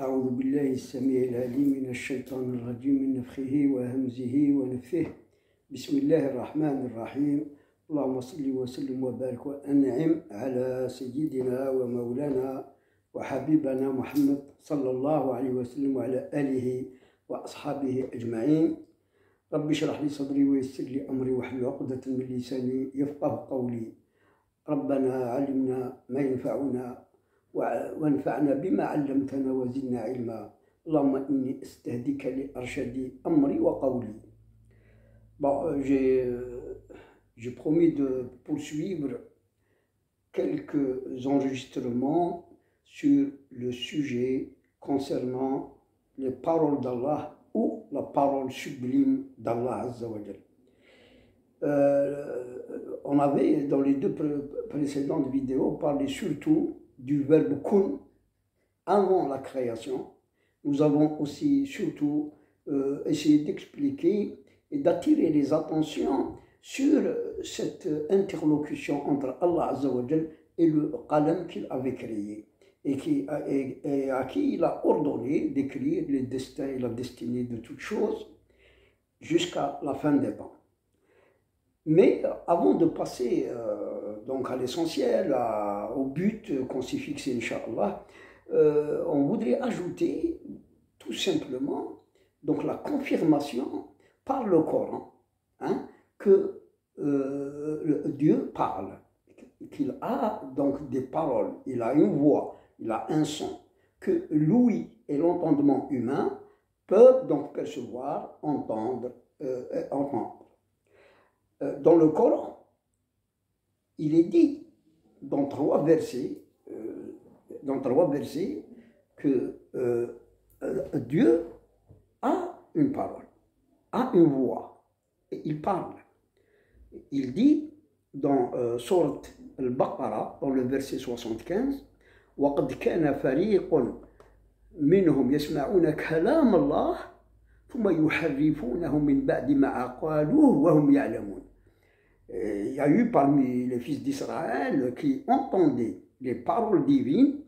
أعوذ بالله السميع العليم من الشيطان الرجيم من نفخه وهمزه ونفثه. بسم الله الرحمن الرحيم. اللهم صل وسلم وبارك وأنعم على سيدنا ومولانا وحبيبنا محمد صلى الله عليه وسلم وعلى آله وأصحابه أجمعين. رب اشرح لي صدري ويسر لي أمري واحلل عقدة من لساني يفقه قولي. ربنا علمنا ما ينفعنا وانفعنا بما علمتنا وزدنا علما. اللهم إني أستهديك لأرشد أمري وقولي. Bon, j'ai promis de poursuivre quelques enregistrements sur le sujet concernant les paroles d'Allah ou la parole sublime d'Allah Azza wa Jal. On avait dans les deux précédentes vidéos parlé surtout du verbe kun avant la création. Nous avons aussi surtout essayé d'expliquer et d'attirer les attentions sur cette interlocution entre Allah Azza wa Jal et le qalam qu'il avait créé et à qui il a ordonné d'écrire les destins et la destinée de toutes choses jusqu'à la fin des temps. Mais avant de passer donc à l'essentiel, au but qu'on s'est fixé, Inch'Allah, on voudrait ajouter tout simplement donc la confirmation par le Coran que Dieu parle, qu'il a donc des paroles, il a une voix, il a un son, que l'ouïe et l'entendement humain peuvent donc percevoir, entendre. Dans le Coran, il est dit dans trois versets que Dieu a une parole, a une voix, et il parle. Il dit dans Sourate Al-Baqarah, dans le verset 75, وَقَدْ كَانَ فَرِيقٌ مِّنْهُمْ يَسْمَعُونَ كَلَامَ اللَّهِ ثُمَّ يُحَرِّفُونَهُ مِنْ بَعْدِ مَا قَالُوهُ وَهُمْ يَعْلَمُونَ. Il y a eu parmi les fils d'Israël qui entendaient les paroles divines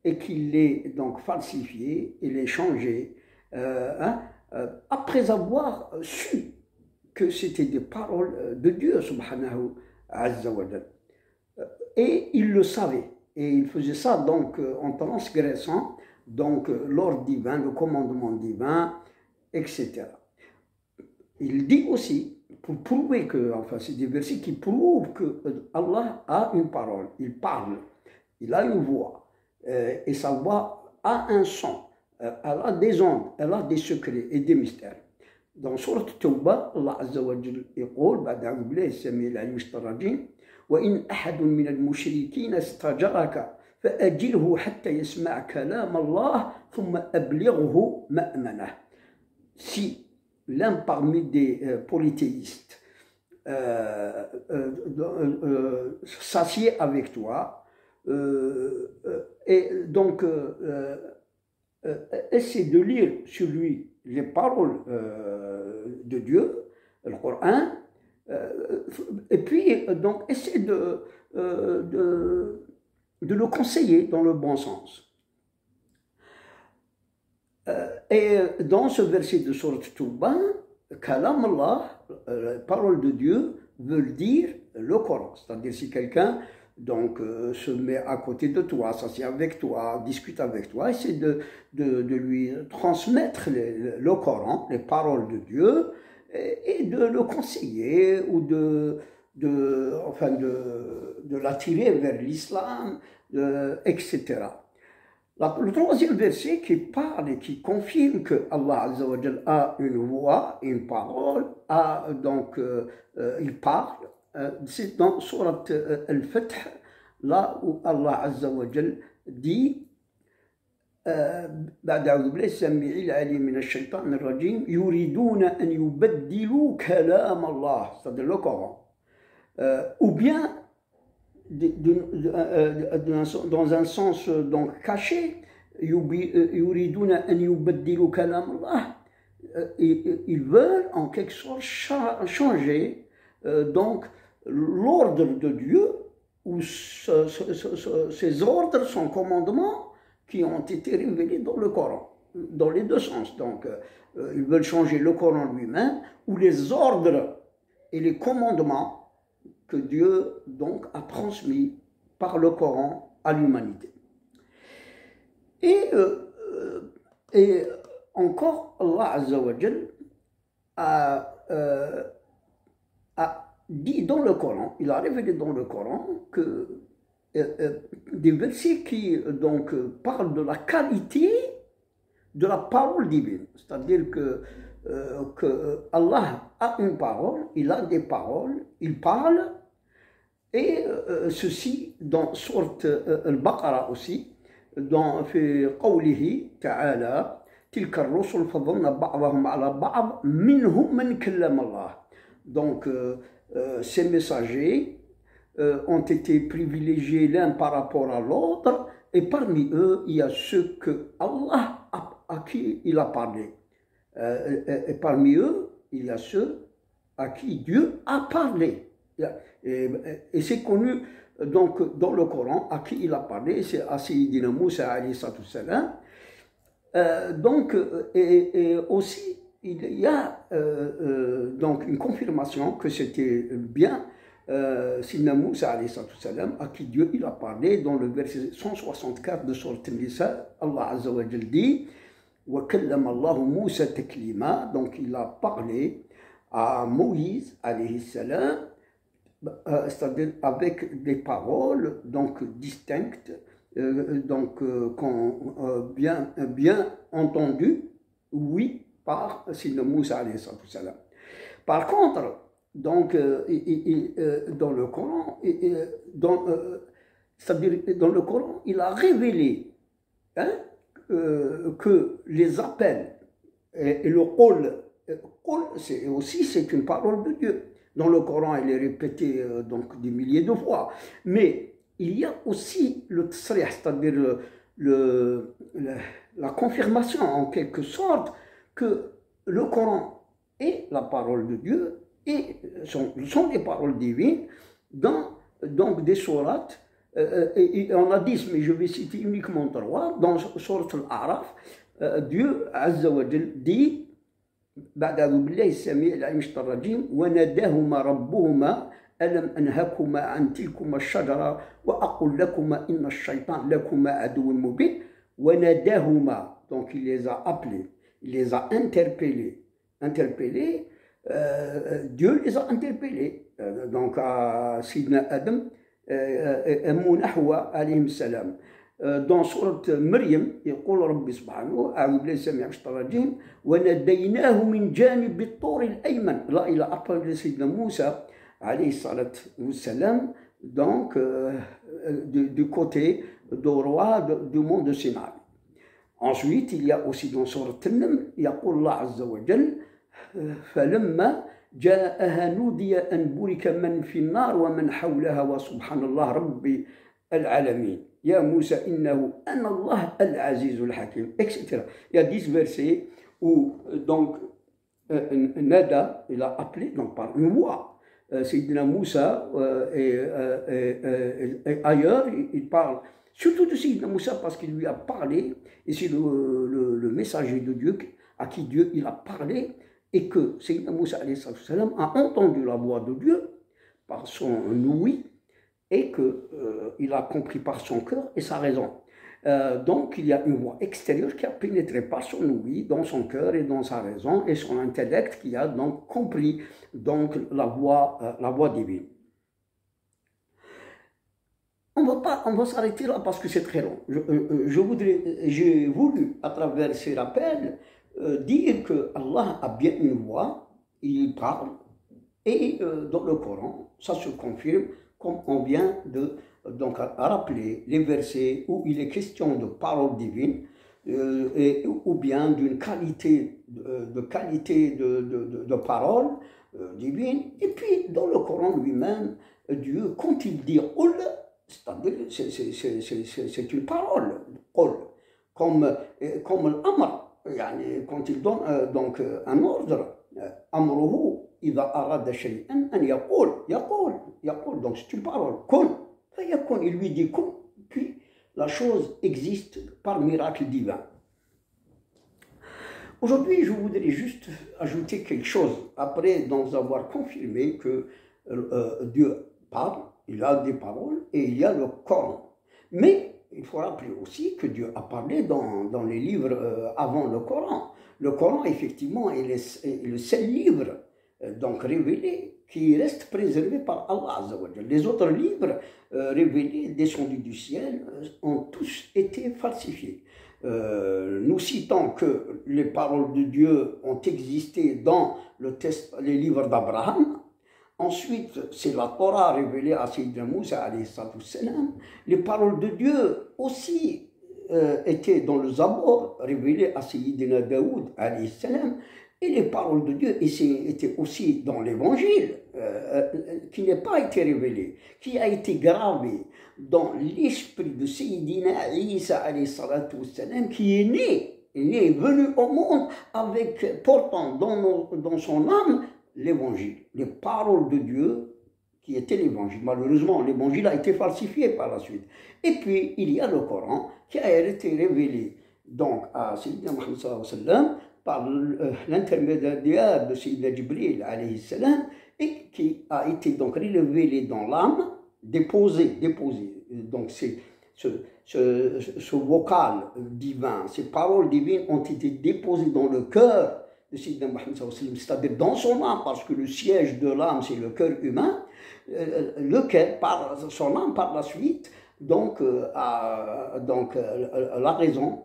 et qui les donc falsifiaient et les changeaient après avoir su que c'était des paroles de Dieu subhanahu azza wa jal. Et ils le savaient et ils faisaient ça donc en transgressant donc l'ordre divin, le commandement divin, etc. Il dit aussi, pour prouver que, enfin c'est des versets qui prouvent que Allah a une parole, il parle, il a une voix, et sa voix a un son, elle a des ondes, elle a des secrets et des mystères. Dans Sourate Tawbah, Allah Azza wa Jal يقول بعد أعوذ بالله السميع العليم من الشيطان الرجيم وإن أحد من المشركين استجارك فأجره حتى يسمع كلام الله ثم أبلغه مأمنه. Si l'un parmi des polythéistes s'assied avec toi et donc essaie de lire sur lui les paroles de Dieu, le Coran, et puis donc essaie de le conseiller dans le bon sens. Et dans ce verset de Sourate Tawbah, Kalam Allah, la parole de Dieu, veut dire le Coran. C'est-à-dire si quelqu'un donc se met à côté de toi, s'assied avec toi, discute avec toi, essaie de lui transmettre le Coran, les paroles de Dieu, et de le conseiller ou de l'attirer vers l'islam, etc. Le troisième verset qui parle et qui confirme que Allah Azza wa Jal a une voix, une parole, il parle, c'est dans Sourate Al-Fath, là où Allah Azza wa Jal dit بعد أعوذ بالله السميع العليم من الشيطان الرجيم يريدون أن يبدلوا كلام الله, c'est-à-dire le Coran, ou bien dans un sens donc caché, يريدون أن يبدلوا كلام الله, ils veulent en quelque sorte changer donc l'ordre de Dieu ou ses ordres, son commandement qui ont été révélés dans le Coran, dans les deux sens. Donc, ils veulent changer le Coran lui-même ou les ordres et les commandements que Dieu donc a transmis par le Coran à l'humanité. Et encore, Allah Azza wa Jal a dit dans le Coran, il a révélé dans le Coran que des versets qui donc parlent de la qualité de la parole divine. C'est-à-dire que Allah a une parole, il a des paroles, il parle, et ceci dans sourate Al-Baqarah aussi, dans في قوله تعالى تلك الرسل فضلنا بعضهم على بعض منهم من كلم الله. Donc ces messagers ont été privilégiés l'un par rapport à l'autre, et parmi eux il y a ceux que Allah à qui il a parlé, et parmi eux il y a ceux à qui Dieu a parlé, et c'est connu donc dans le Coran à qui il a parlé, c'est à Sayyidina Moussa alayhi salam. Donc et aussi il y a donc une confirmation que c'était bien Sayyidina Moussa alayhi salam à qui Dieu il a parlé dans le verset 164 de Sourate An-Nisa. Allah Azza wa Jal dit wa kallama Allahu Moussa taklima, donc il a parlé à Moïse alayhi salam, c'est-à-dire avec des paroles donc distinctes, donc bien entendu, oui, par Sayyidina Moussa alayhi salam. Par contre, donc dans le Coran, c'est-à-dire dans le Coran, il a révélé que les appels et le qul, c'est une parole de Dieu. Dans le Coran, elle est répétée donc des milliers de fois. Mais il y a aussi le tsrih, c'est-à-dire la confirmation en quelque sorte que le Coran est la parole de Dieu et sont des paroles divines dans donc des sourates. Et on a 10, mais je vais citer uniquement 3. Dans sourate Al-A'raf, Dieu Azza wa Jal dit بعد أعوذ بالله السميع العليم من الشيطان الرجيم وناداهما ربهما ألم أنهكما عن تلكما الشجرة وأقل لكما إن الشيطان لكما عدو مبين وناداهما, donc il les a appelés, il les a interpellés, Dieu les a interpellés, donc à Sidna Adam et Hawa alayhim salam. Dans sourate Maryam, يقول ربي سبحانه أعوذ بالله السميع من الشيطان الرجيم وناديناه من جانب الطور الأيمن. Là, il a appelé Sayyidina Moussa alayhi salam, donc du côté droit du mont de Sinaï. Ensuite, il y a aussi dans sourate An-Naml, يقول الله عز وجل فلما جاءها نودي أن بورك من في النار ومن حولها وسبحان الله رب العالمين يا موسى إنه أنا الله العزيز الحكيم, etc. Il y a 10 versets où donc Nada, il a appelé donc par une voix Sayyidina Moussa, et ailleurs il parle surtout de Sayyidina Moussa parce qu'il lui a parlé, et c'est le messager de Dieu à qui Dieu il a parlé, et que Sayyidina Moussa alayhi salam a entendu la voix de Dieu par son ouïe, et qu'il a compris par son cœur et sa raison. Donc il y a une voix extérieure qui a pénétré par son ouïe, dans son cœur et dans sa raison, et son intellect qui a donc compris donc la voix divine. On va s'arrêter là parce que c'est très long. J'ai voulu, à travers ces rappels, dire que Allah a bien une voix, il parle, et dans le Coran, ça se confirme, comme on vient de donc à rappeler les versets où il est question de parole divine, ou bien d'une qualité de parole divine. Et puis dans le Coran lui-même, Dieu, quand il dit qul, c'est-à-dire c'est une parole, qul, comme l'amr, quand il donne donc un ordre, amruhu إذا أراد شيئا أن يقول, donc c'est une parole, kun, il lui dit kun, puis la chose existe par miracle divin. Aujourd'hui, je voudrais juste ajouter quelque chose, après d'en avoir confirmé que Dieu parle, il a des paroles et il y a le Coran. Mais il faut rappeler aussi que Dieu a parlé dans les livres avant le Coran. Le Coran, effectivement, est le seul livre donc révélé qui reste préservé par Allah. Les autres livres révélés, descendus du ciel, ont tous été falsifiés. Nous citons que les paroles de Dieu ont existé dans les livres d'Abraham. Ensuite, c'est la Torah révélée à Sayyidina Moussa alayhi salam. Les paroles de Dieu aussi étaient dans le Zabor révélé à Sayyidina Daoud alayhi salam. Et les paroles de Dieu étaient aussi dans l'Évangile, qui n'a pas été révélé, qui a été gravé dans l'esprit de Sayyidina Isa alayhi salam, qui est né, venu au monde avec, portant dans son âme l'Évangile, les paroles de Dieu qui étaient l'Évangile. Malheureusement, l'Évangile a été falsifié par la suite. Et puis, il y a le Coran qui a été révélé donc à Sayyidina Muhammad sallallahu alayhi wa sallam, par l'intermédiaire de Sayyidina Jibril alayhi salam, et qui a été donc révélé dans l'âme, déposé. Donc c'est ce vocal divin, ces paroles divines ont été déposées dans le cœur de Sayyidina Muhammad sallallahu alayhi wa sallam, c'est-à-dire dans son âme, parce que le siège de l'âme c'est le cœur humain, lequel par son âme par la suite donc la raison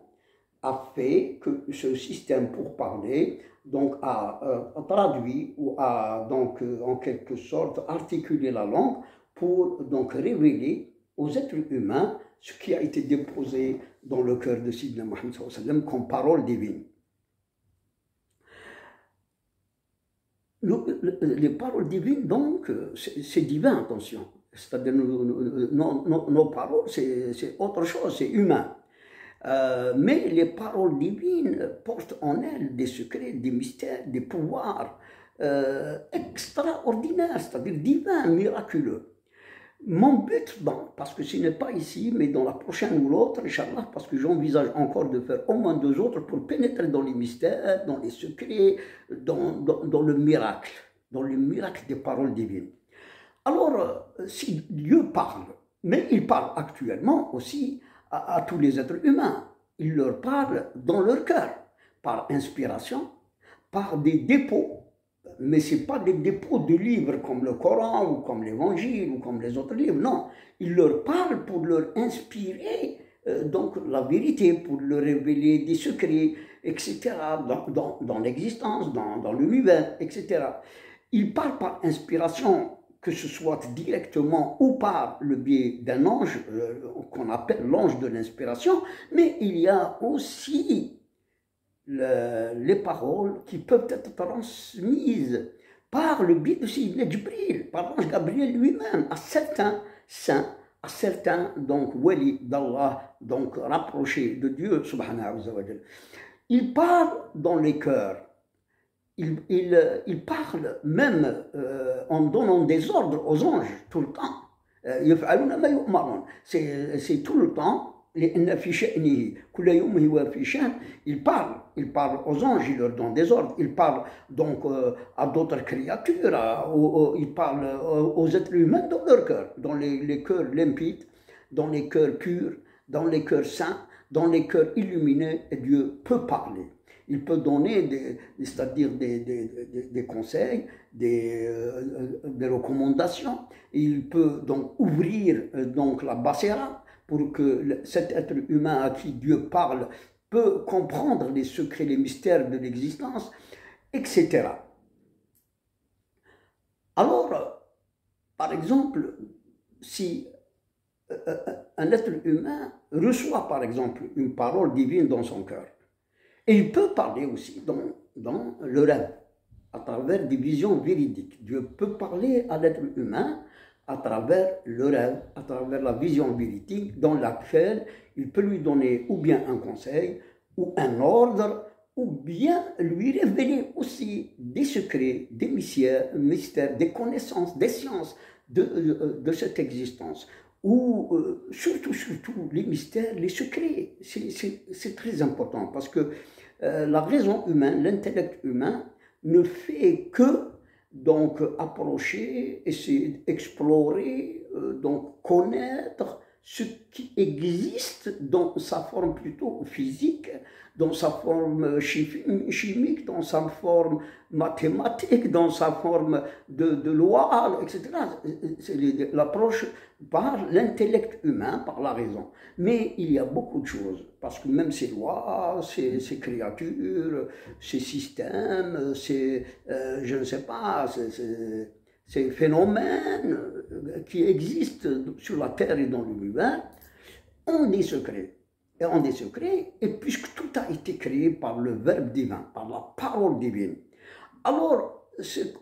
a fait que ce système pour parler donc a traduit ou a donc en quelque sorte articulé la langue pour donc révéler aux êtres humains ce qui a été déposé dans le cœur de Sayyidina Muhammad sallallahu alayhi wa sallam comme parole divine. Les paroles divines, donc, c'est divin, attention. C'est-à-dire, nos paroles, c'est autre chose, c'est humain. Mais les paroles divines portent en elles des secrets, des mystères, des pouvoirs extraordinaires, c'est-à-dire divins, miraculeux. Mon but, parce que ce n'est pas ici, mais dans la prochaine ou l'autre, Inch'Allah, parce que j'envisage encore de faire au moins 2 autres pour pénétrer dans les mystères, dans les secrets, dans le miracle des paroles divines. Alors, si Dieu parle, mais il parle actuellement aussi à tous les êtres humains, il leur parle dans leur cœur, par inspiration, par des dépôts, mais ce n'est pas des dépôts de livres comme le Coran ou comme l'Évangile ou comme les autres livres, non. Il leur parle pour leur inspirer donc la vérité, pour leur révéler des secrets, etc., dans l'existence, dans l'univers, etc. Il parle par inspiration, que ce soit directement ou par le biais d'un ange, qu'on appelle l'ange de l'inspiration, mais il y a aussi les paroles qui peuvent être transmises par le biais de Sayyidina Jibril, par l'ange Gabriel lui-même, à certains saints, à certains donc wali d'Allah, donc rapprochés de Dieu subhanahu wa ta'ala. Il parle dans les cœurs, il parle même en donnant des ordres aux anges tout le temps. C'est tout le temps. Il parle aux anges, il leur donne des ordres, il parle donc à d'autres créatures, il parle aux êtres humains dans leur cœur, dans les cœurs limpides, dans les cœurs purs, dans les cœurs saints, dans les cœurs illuminés, et Dieu peut parler. Il peut donner c'est-à-dire des conseils, des recommandations. Il peut donc ouvrir donc la basira pour que cet être humain à qui Dieu parle peut comprendre les secrets, les mystères de l'existence, etc. Alors, par exemple, si un être humain reçoit par exemple une parole divine dans son cœur, et il peut parler aussi dans le rêve, à travers des visions véridiques. Dieu peut parler à l'être humain à travers le rêve, à travers la vision véridique, dans laquelle il peut lui donner ou bien un conseil, ou un ordre, ou bien lui révéler aussi des secrets, des mystères, des connaissances, des sciences de cette existence. où surtout les mystères, les secrets, c'est très important parce que la raison humaine, l'intellect humain ne fait que donc approcher, essayer d'explorer, donc connaître ce qui existe dans sa forme plutôt physique, dans sa forme chimique, dans sa forme mathématique, dans sa forme de loi, etc. C'est l'approche par l'intellect humain, par la raison. Mais il y a beaucoup de choses, parce que même ces lois, ces créatures, ces systèmes, je ne sais pas, ces phénomènes qui existent sur la Terre et dans l'univers ont des secrets. Et ont des secrets, et puisque tout a été créé par le Verbe divin, par la parole divine, alors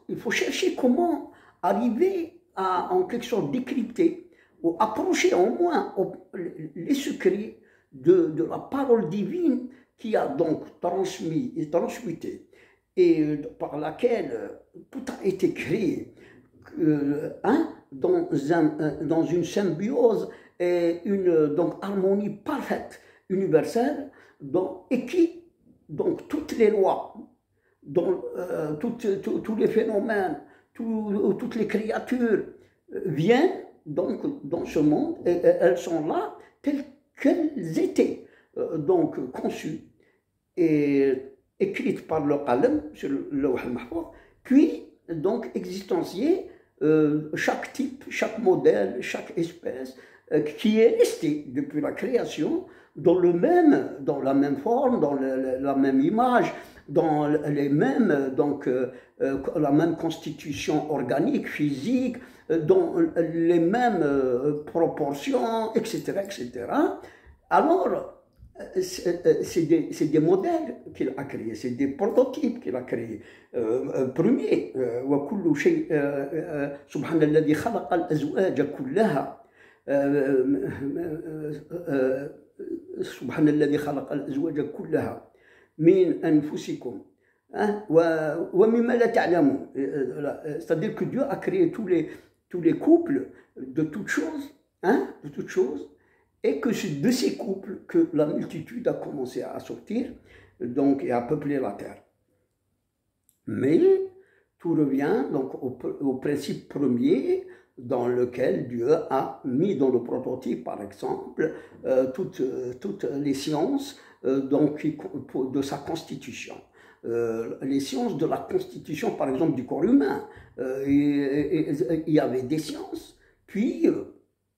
il faut chercher comment arriver à, en quelque sorte, décrypter, ou approcher au moins les secrets de la parole divine qui a donc transmis et transmuté, et par laquelle tout a été créé, dans une symbiose et une donc, harmonie parfaite, universelle, et qui, donc, toutes les lois, tous les phénomènes, toutes les créatures viennent donc dans ce monde et elles sont là telles qu'elles étaient donc conçues et écrites par le qalam sur le lawh al-mahfouz, puis donc existenciées, chaque type, chaque modèle, chaque espèce qui est resté depuis la création dans la même forme, dans la même image, dans les mêmes, donc, la même constitution organique, physique, dans les mêmes proportions, etc., etc. Alors, c'est des modèles qu'il a créés, c'est des prototypes qu'il a créés. Premier, وكل شيء سبحان الذي خلق الأزواج كلها سبحان الذي خلق الأزواج كلها من أنفسكم ومما لا تعلمون. C'est-à-dire que Dieu a créé tous les couples de toutes choses, et que c'est de ces couples que la multitude a commencé à sortir, donc, et à peupler la terre. Mais tout revient donc au principe premier dans lequel Dieu a mis dans le prototype, par exemple, toutes les sciences donc, de sa constitution. Les sciences de la constitution, par exemple, du corps humain. Il y avait des sciences, puis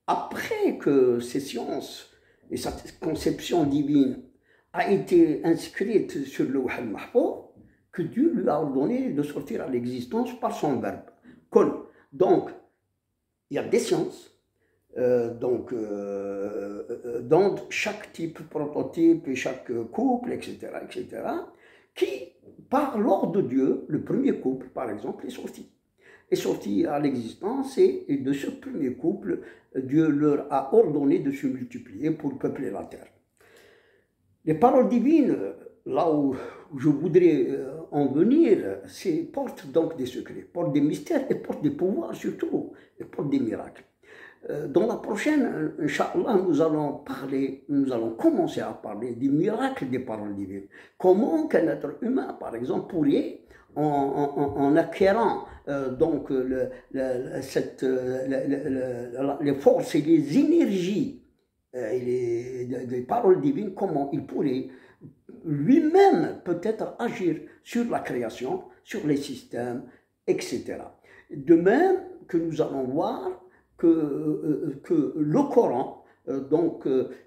après que ces sciences et cette conception divine a été inscrite sur le lawh al-mahfouz, que Dieu lui a ordonné de sortir à l'existence par son verbe. Donc, il y a des sciences, dans chaque type, prototype et chaque couple, etc., qui, par l'ordre de Dieu, le premier couple, par exemple, est sorti à l'existence, et de ce premier couple, Dieu leur a ordonné de se multiplier pour peupler la terre. Les paroles divines, là où je voudrais en venir, portent donc des secrets, portent des mystères et portent des pouvoirs surtout, et portent des miracles. Dans la prochaine, Inch'Allah, nous allons commencer à parler des miracles des paroles divines. Comment qu'un être humain, par exemple, pourrait, en acquérant donc les forces et les énergies des paroles divines, comment il pourrait lui-même peut-être agir sur la création, sur les systèmes, etc. De même que nous allons voir que le Coran,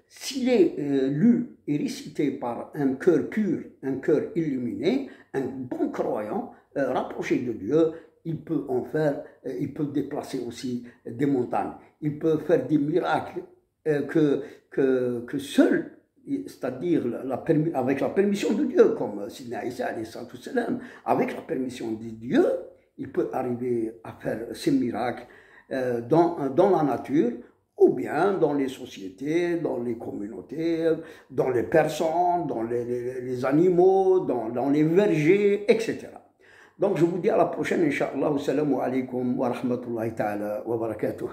s'il est lu et récité par un cœur pur, un cœur illuminé, un bon croyant, rapproché de Dieu, il peut déplacer aussi des montagnes, il peut faire des miracles que seul, c'est-à-dire avec la permission de Dieu, comme Sidna Isa, avec la permission de Dieu, il peut arriver à faire ces miracles dans la nature, ou bien dans les sociétés, dans les communautés, dans les personnes, dans les animaux, dans les vergers, etc. Donc je vous dis à la prochaine, Inch'Allah. Assalamu alaikum wa rahmatullahi ta'ala wa barakatuh.